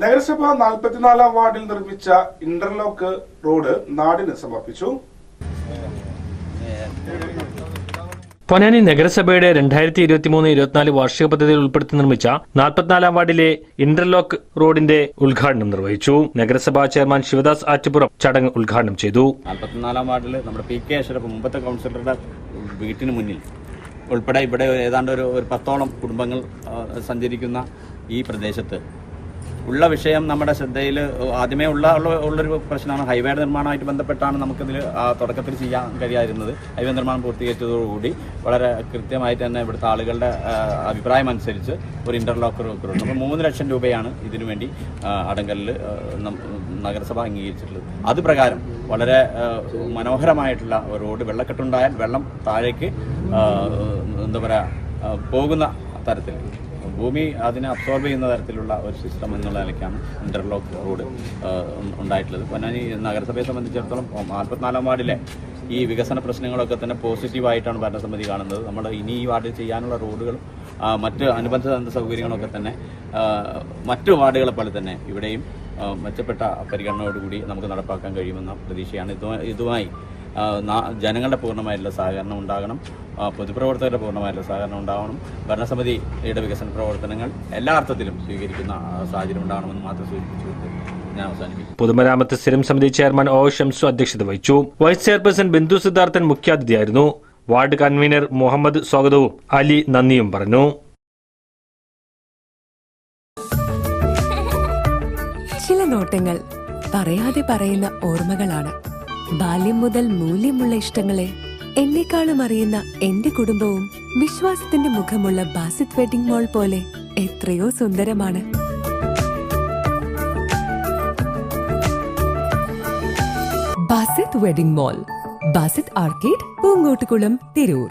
നഗരസഭ 44-ാം വാർഡിൽ നിർമ്മിച്ച ഇന്റർലോക്ക് റോഡ് നാടിന് സമർപ്പിച്ചു. പൊന്നാനി നഗരസഭയുടെ 2023-24 വാർഷിക പദ്ധതിയിൽ ഉൾപ്പെടുത്തി നിർമ്മിച്ച 44-ാം വാർഡിലെ ഇന്റർലോക്ക് റോഡിന്റെ ഉദ്ഘാടനം നിർവഹിച്ചു. നഗരസഭാ ചെയർമാൻ ശിവദാസ് ആറ്റുപുറം ചടങ്ങ് ഉദ്ഘാടനം ചെയ്തു. 44-ാം വാർഡിൽ നമ്മുടെ PK അഷ്റഫ് മുമ്പത്തെ കൗൺസിലറുടെ വീട്ടിന് മുന്നിൽ ഉൾപ്പെടെ ഇവിടെ ഏതാണ്ട് ഒരു 10ഓളം കുടുംബങ്ങൾ സഞ്ചരിക്കുന്ന ഈ പ്രദേശത്ത് ഉള്ള വിഷയം നമ്മുടെ ശ്രദ്ധയിൽ ആദ്യമേ ഉള്ളൊരു പ്രശ്നമാണ്. ഹൈവേയുടെ നിർമ്മാണമായിട്ട് ബന്ധപ്പെട്ടാണ് നമുക്കിതിൽ തുടക്കത്തിൽ ചെയ്യാൻ കഴിയാതിരുന്നത്. ഹൈവേ നിർമ്മാണം പൂർത്തീകരിച്ചതോടുകൂടി വളരെ കൃത്യമായിട്ട് തന്നെ ഇവിടുത്തെ ആളുകളുടെ അഭിപ്രായം അനുസരിച്ച് ഒരു ഇന്റർലോക്ക് റോഡ് നമ്മൾ 3 ലക്ഷം രൂപയാണ് ഇതിനു വേണ്ടി അടങ്കലിൽ നഗരസഭ അംഗീകരിച്ചിട്ടുള്ളത്. അത് പ്രകാരം വളരെ മനോഹരമായിട്ടുള്ള റോഡ്, വെള്ളക്കെട്ടുണ്ടായാൽ വെള്ളം താഴേക്ക് പോകുന്ന തരത്തിൽ ഭൂമി അതിനെ അബ്സോർബ് ചെയ്യുന്ന തരത്തിലുള്ള ഒരു സിസ്റ്റം എന്നുള്ള നിലയ്ക്കാണ് ഇന്റർലോക്ക് റോഡ് ഉണ്ടായിട്ടുള്ളത്. പൊന്നാനി നഗരസഭയെ സംബന്ധിച്ചിടത്തോളം 44-ാം വാർഡിലെ ഈ വികസന പ്രശ്നങ്ങളൊക്കെ തന്നെ പോസിറ്റീവായിട്ടാണ് ഭരണസമിതി കാണുന്നത്. നമ്മൾ ഇനി ഈ വാർഡിൽ ചെയ്യാനുള്ള റോഡുകളും മറ്റ് അനുബന്ധ സൗകര്യങ്ങളൊക്കെ തന്നെ മറ്റു വാർഡുകളെ പോലെ തന്നെ ഇവിടെയും മെച്ചപ്പെട്ട പരിഗണനയോടുകൂടി നമുക്ക് നടപ്പാക്കാൻ കഴിയുമെന്ന പ്രതീക്ഷയാണ്. ഇതുമായി ജനങ്ങളുടെ പൂർണ്ണമായിട്ടുള്ള സഹകരണം ഉണ്ടാകണം, പൊതുപ്രവർത്തകരുടെ പൂർണ്ണമായിട്ടുള്ള സഹകരണം ഉണ്ടാവണം. ഭരണസമിതിയുടെ വികസന പ്രവർത്തനങ്ങൾ എല്ലാ അർത്ഥത്തിലും സ്വീകരിക്കുന്ന സാഹചര്യം ഉണ്ടാകണമെന്ന് മാത്രം സൂചിപ്പിച്ചുകൊണ്ട് ഞാൻ അവസാനിപ്പിക്കും. പൊതുമരാമത്ത് സ്ഥിരം സമിതി ചെയർമാൻ ഒ ഷംസു അധ്യക്ഷത വഹിച്ചു. വൈസ് ചെയർപേഴ്സൺ ബിന്ദു സിദ്ധാർത്ഥൻ മുഖ്യാതിഥിയായിരുന്നു. വാർഡ് കൺവീനർ മുഹമ്മദ് സ്വാഗതവും അലി നന്ദിയും പറഞ്ഞു. ചില നോട്ടങ്ങൾ പറയാതെ പറയുന്ന ഓർമ്മകളാണ്. ബാല്യം മുതൽ മൂല്യമുള്ള ഇഷ്ടങ്ങളെ എന്നെക്കാളും അറിയുന്ന എന്റെ കുടുംബവും വിശ്വാസത്തിന്റെ മുഖമുള്ള ബാസിത് വെഡിംഗ് മോൾ പോലെ എത്രയോ സുന്ദരമാണ്. Basith wedding mall, Basith arcade, Poongottukulam, Tirur.